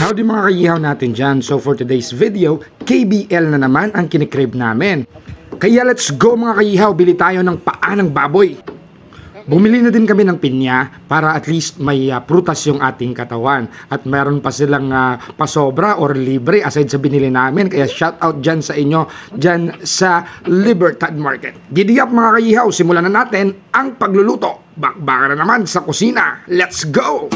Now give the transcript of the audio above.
Howdy mga kayihaw natin dyan. So for today's video, KBL na naman ang kinikrib namin. Kaya let's go mga kayihaw, bili tayo ng paa ng baboy. Bumili na din kami ng pinya para at least may prutas yung ating katawan. At meron pa silang pasobra or libre aside sa binili namin. Kaya shout out dyan sa inyo, dyan sa Libertad Market. Giddy up mga kayihaw, simulan na natin ang pagluluto. Bakbaka na naman sa kusina. Let's go!